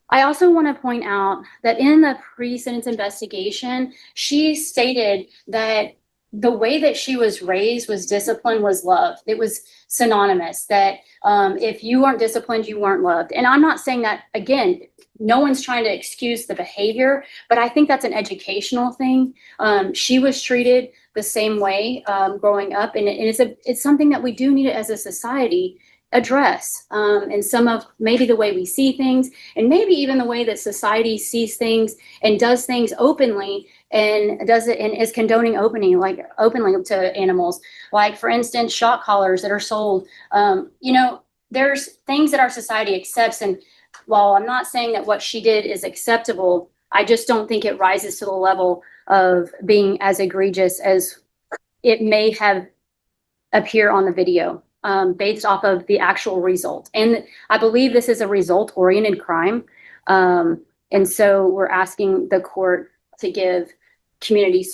I also want to point out that in the pre-sentence investigation, she stated that the way that she was raised was discipline was love. It was synonymous that if you weren't disciplined, you weren't loved. And I'm not saying that, again, no one's trying to excuse the behavior, but I think that's an educational thing. She was treated the same way growing up, and it's something that we do need as a society address. And some of maybe the way we see things, and maybe even the way that society sees things and does things openly, and does it and is condoning openly to animals. Like, for instance, shock collars that are sold. There's things that our society accepts, and while I'm not saying that what she did is acceptable, I just don't think it rises to the level of being as egregious as it may have appear on the video, based off of the actual result. And I believe this is a result-oriented crime. And so we're asking the court to give community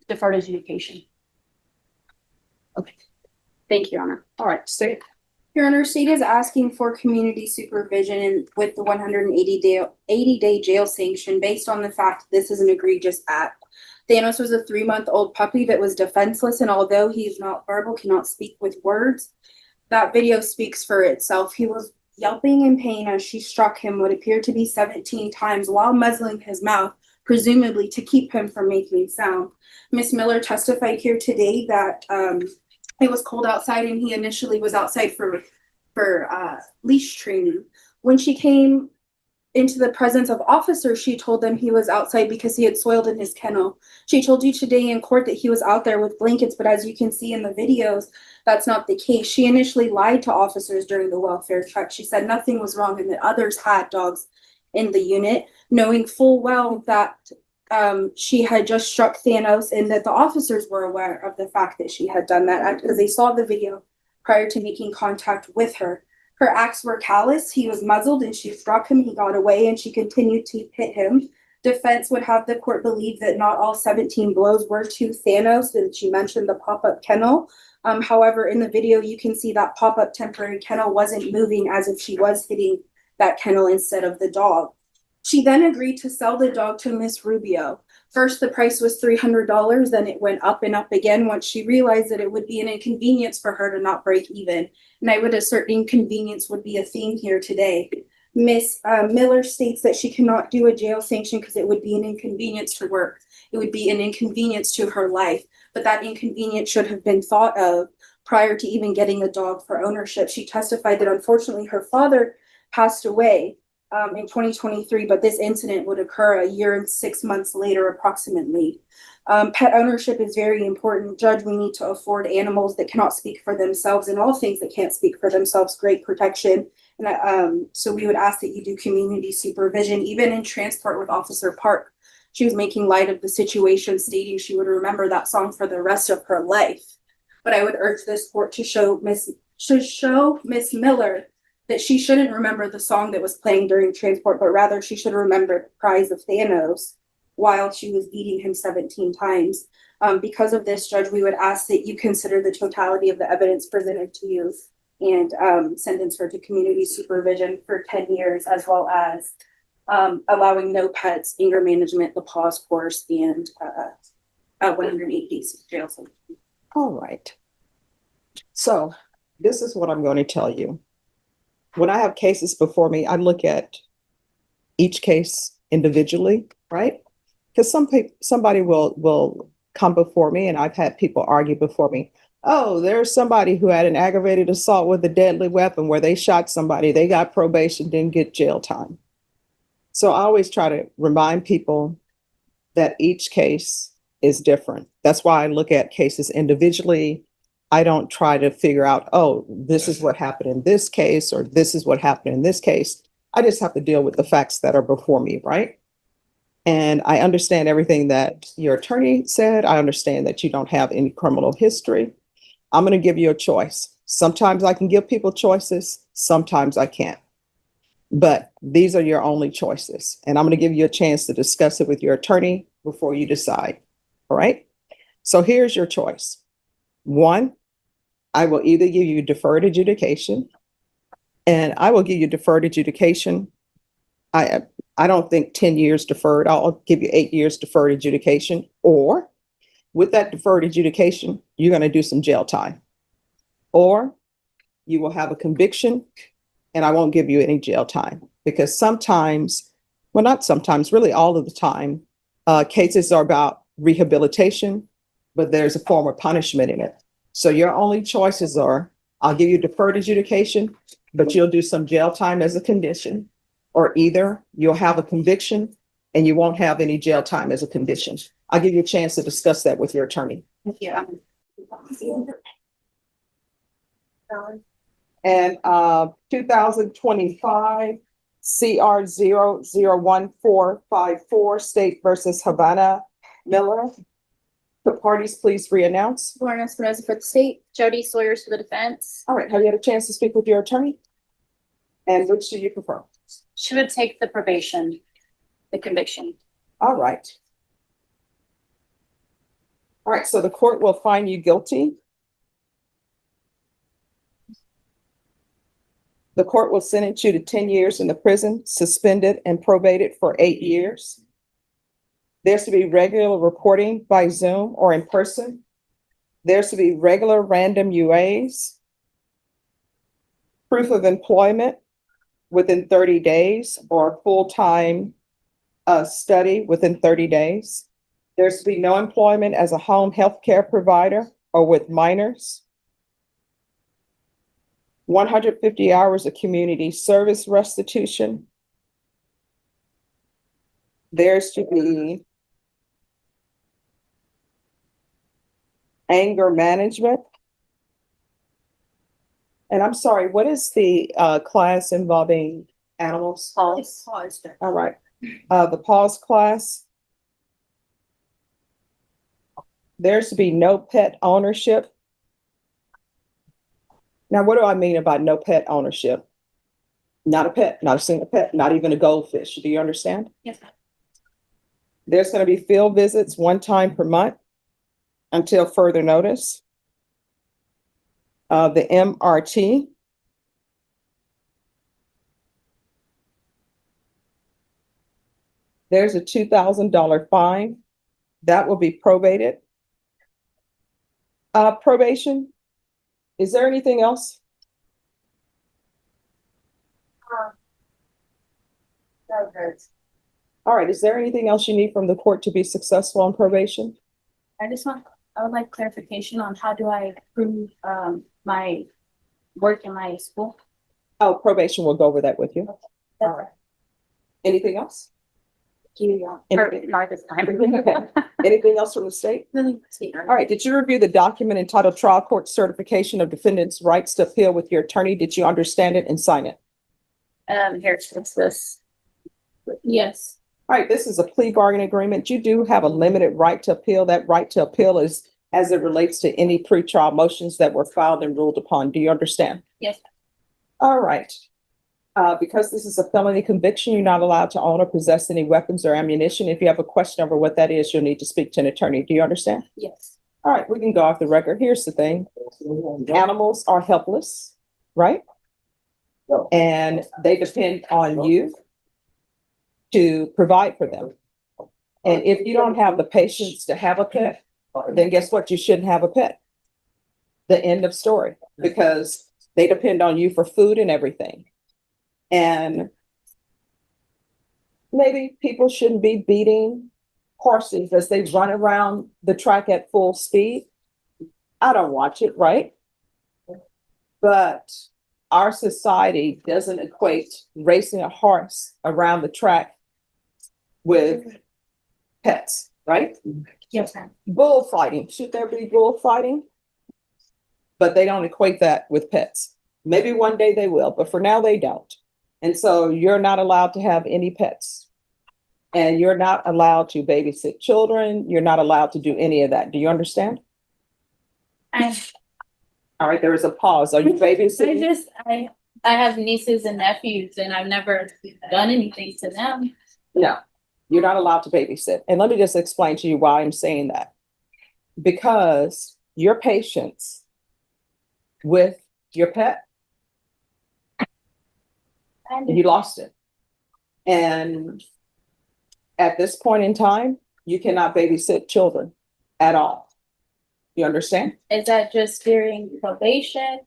deferred adjudication. Okay. Thank you, Your Honor. All right, state. Your Honor, state is asking for community supervision and with the 180-day jail sanction based on the fact this is an egregious act. Thanos was a 3-month-old puppy that was defenseless, and although he's not verbal, cannot speak with words, that video speaks for itself. He was yelping in pain as she struck him what appeared to be 17 times while muzzling his mouth, presumably to keep him from making sound. Ms. Miller testified here today that it was cold outside and he initially was outside for leash training. When she came into the presence of officers, she told them he was outside because he had soiled in his kennel. She told you today in court that he was out there with blankets, but as you can see in the videos, that's not the case. She initially lied to officers during the welfare check. She said nothing was wrong and that others had dogs in the unit, knowing full well that she had just struck Thanos and that the officers were aware of the fact that she had done that because they saw the video prior to making contact with her. Her acts were callous. He was muzzled and she struck him. He got away and she continued to hit him. Defense would have the court believe that not all 17 blows were to Thanos, and she mentioned the pop-up kennel. However, in the video, you can see that pop-up temporary kennel wasn't moving as if she was hitting that kennel instead of the dog. She then agreed to sell the dog to Miss Rubio. First, the price was $300, then it went up and up again once she realized that it would be an inconvenience for her to not break even. And I would assert inconvenience would be a theme here today. Miss Miller states that she cannot do a jail sanction because it would be an inconvenience to work. It would be an inconvenience to her life, but that inconvenience should have been thought of prior to even getting a dog for ownership. She testified that unfortunately her father passed away in 2023, but this incident would occur a year and 6 months later approximately. Pet ownership is very important. Judge, we need to afford animals that cannot speak for themselves and all things that can't speak for themselves great protection. And so we would ask that you do community supervision, even in transport with Officer Park. She was making light of the situation, stating she would remember that song for the rest of her life. But I would urge this court to show Miss Miller that she shouldn't remember the song that was playing during transport, but rather she should remember the cries of Thanos while she was beating him 17 times. Because of this, Judge, we would ask that you consider the totality of the evidence presented to you and sentence her to community supervision for 10 years, as well as allowing no pets, anger management, the pause course, and 180 days jail sentence. All right. So this is what I'm going to tell you. When I have cases before me, I look at each case individually, right? Because somebody will come before me, and I've had people argue before me. Oh, there's somebody who had an aggravated assault with a deadly weapon where they shot somebody, they got probation, didn't get jail time. So I always try to remind people that each case is different. That's why I look at cases individually. I don't try to figure out, oh, this is what happened in this case, or this is what happened in this case. I just have to deal with the facts that are before me, right? And I understand everything that your attorney said. I understand that you don't have any criminal history. I'm going to give you a choice. Sometimes I can give people choices. Sometimes I can't. But these are your only choices. And I'm going to give you a chance to discuss it with your attorney before you decide. All right? So here's your choice. One, I will either give you deferred adjudication, and I will give you deferred adjudication. I don't think 10 years deferred. I'll give you 8 years deferred adjudication. Or with that deferred adjudication, you're going to do some jail time. Or you will have a conviction and I won't give you any jail time, because sometimes, well, not sometimes, really all of the time, cases are about rehabilitation, but there's a form of punishment in it. So your only choices are, I'll give you deferred adjudication, but you'll do some jail time as a condition, or either you'll have a conviction and you won't have any jail time as a condition. I'll give you a chance to discuss that with your attorney. And 2025 CR 001454 State versus Havana Miller. The parties please re-announce. Lauren Espinoza for the state. Jody Sawyers for the defense. All right, have you had a chance to speak with your attorney? And which do you prefer? She would take the probation, the conviction. All right. All right, so the court will find you guilty. The court will sentence you to 10 years in the prison, suspended and probated for 8 years. There's to be regular reporting by Zoom or in person. There's to be regular random UAs. Proof of employment within 30 days or full-time study within 30 days. There's to be no employment as a home health care provider or with minors. 150 hours of community service restitution. There's to be anger management. And I'm sorry, what is the class involving animals? Pause. All right, the pause class. There's to be no pet ownership. Now, what do I mean about no pet ownership? Not a pet, not a single pet, not even a goldfish. Do you understand? Yes. There's going to be field visits 1 time per month until further notice. The MRT. There's a $2,000 fine that will be probated. Probation. Is there anything else? All right. Is there anything else you need from the court to be successful on probation? I would like clarification on how do I prove, my work in my school? Oh, probation will go over that with you. All right. Anything else? Anything, Not this time. okay. Anything else from the state? All right. Did you review the document entitled Trial Court Certification of Defendant's Rights to Appeal with your attorney? Did you understand it and sign it? Here, it's this. Yes. All right. This is a plea bargain agreement. You do have a limited right to appeal. That right to appeal is as it relates to any pretrial motions that were filed and ruled upon. Do you understand? Yes. All right. Because this is a felony conviction, you're not allowed to own or possess any weapons or ammunition. If you have a question over what that is, you'll need to speak to an attorney. Do you understand? Yes. All right, we can go off the record. Here's the thing. Animals are helpless, right? And they depend on you to provide for them. And if you don't have the patience to have a pet, then guess what? You shouldn't have a pet. The end of story, because they depend on you for food and everything. And maybe people shouldn't be beating horses as they run around the track at full speed. I don't watch it, right? But our society doesn't equate racing a horse around the track with pets, right? Yes, ma'am. Bullfighting, should there be bullfighting? But they don't equate that with pets. Maybe one day they will, but for now they don't. And so you're not allowed to have any pets. And you're not allowed to babysit children. You're not allowed to do any of that. Do you understand? All right, there is a pause. Are you babysitting? I have nieces and nephews and I've never done anything to them. No, you're not allowed to babysit. And let me just explain to you why I'm saying that. because your patience with your pet, you lost it. And at this point in time, you cannot babysit children at all. You understand? Is that just during probation?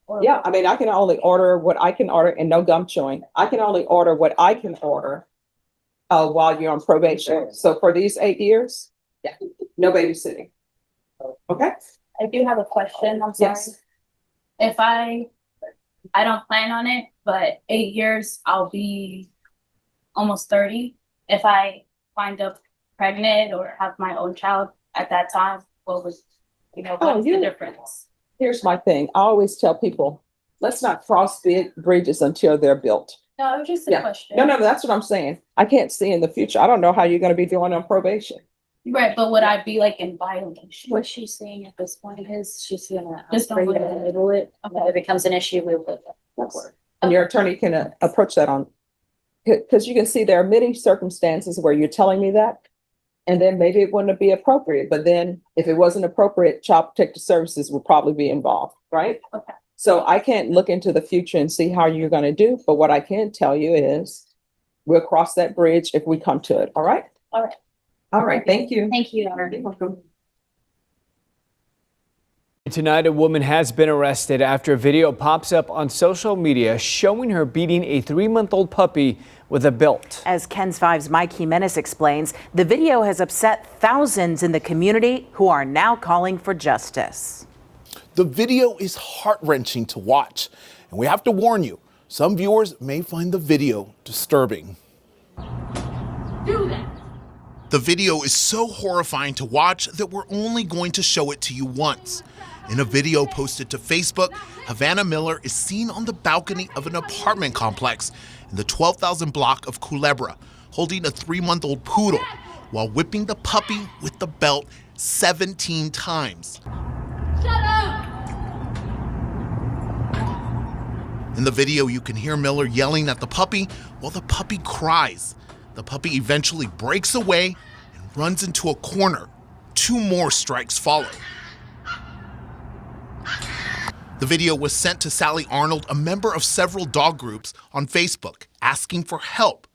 Or- Yeah, I mean, I can only order what I can order and no gum chewing. I can only order what I can order while you're on probation. So for these 8 years, yeah, no babysitting. Okay? I do have a question, I'm sorry. Yes. If I don't plan on it, but 8 years, I'll be almost 30. If I wind up pregnant or have my own child at that time, what was, what's the difference? Here's my thing. I always tell people, let's not cross big bridges until they're built. No, it was just a Yeah. question. No, that's what I'm saying. I can't see in the future. I don't know how you're going to be doing on probation. Right, but would I be like in violation? What she's saying at this point is she's gonna Just don't bring look it at and it. label it. If it becomes an issue, we will. And your attorney can approach that on, because you can see there are many circumstances where you're telling me that. And then maybe it wouldn't be appropriate, but then if it wasn't appropriate, Child Protective Services would probably be involved, right? Okay. So I can't look into the future and see how you're going to do, but what I can tell you is we'll cross that bridge if we come to it, all right? All right. All right, thank you. Thank you. You're welcome. Tonight, a woman has been arrested after a video pops up on social media showing her beating a 3-month-old puppy with a belt. As KENS 5's Mike Jimenez explains, the video has upset thousands in the community who are now calling for justice. The video is heart-wrenching to watch, and we have to warn you, some viewers may find the video disturbing. The video is so horrifying to watch that we're only going to show it to you once. In a video posted to Facebook, Havana Miller is seen on the balcony of an apartment complex in the 12,000 block of Culebra, holding a 3-month-old poodle while whipping the puppy with the belt 17 times. Shut up! In the video, you can hear Miller yelling at the puppy while the puppy cries. The puppy eventually breaks away and runs into a corner. 2 more strikes follow. The video was sent to Sally Arnold, a member of several dog groups, on Facebook, asking for help.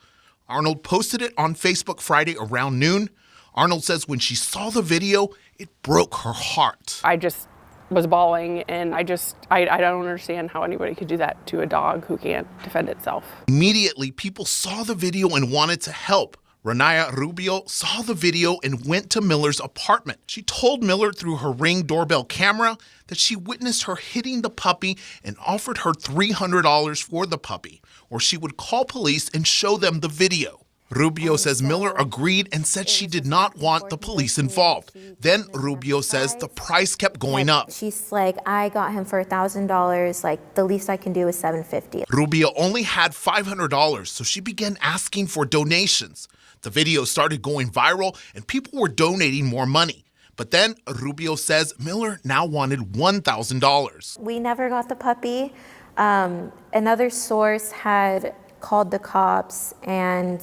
Arnold posted it on Facebook Friday around noon. Arnold says when she saw the video, it broke her heart. I just was bawling, and I don't understand how anybody could do that to a dog who can't defend itself. Immediately, people saw the video and wanted to help. Renaya Rubio saw the video and went to Miller's apartment. She told Miller through her Ring doorbell camera that she witnessed her hitting the puppy and offered her $300 for the puppy, or she would call police and show them the video. Rubio says Miller agreed and said she did not want the police involved. Then Rubio says the price kept going up. She's like, I got him for $1,000. Like, the least I can do is $750. Rubio only had $500, so she began asking for donations. The video started going viral and people were donating more money. But then Rubio says Miller now wanted $1,000. We never got the puppy. Another source had called the cops and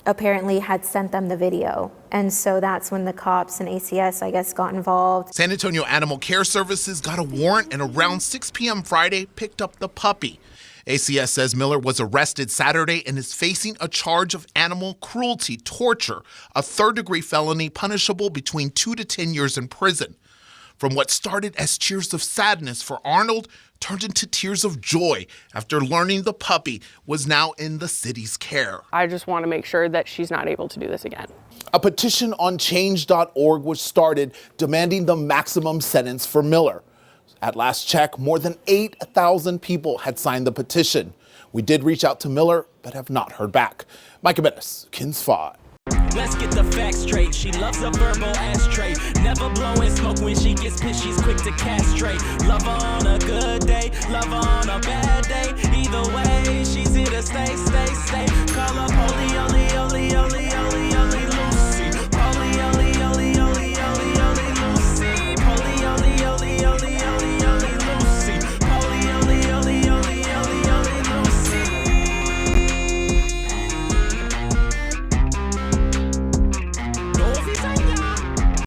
apparently had sent them the video. And so that's when the cops and ACS, I guess, got involved. San Antonio Animal Care Services got a warrant and around 6 p.m. Friday picked up the puppy. ACS says Miller was arrested Saturday and is facing a charge of animal cruelty, torture, a 3rd-degree felony punishable between 2 to 10 years in prison. From what started as tears of sadness for Arnold turned into tears of joy after learning the puppy was now in the city's care. I just want to make sure that she's not able to do this again. A petition on change.org was started demanding the maximum sentence for Miller. At last check, more than 8,000 people had signed the petition. We did reach out to Miller, but have not heard back. Mike Jimenez, KENS 5. Let's get the facts straight. She loves a verbal ashtray. Never blowing smoke when she gets pissed. She's quick to castrate. Love her on a good day, love her on a bad day. Either way, she's here to stay, stay, stay.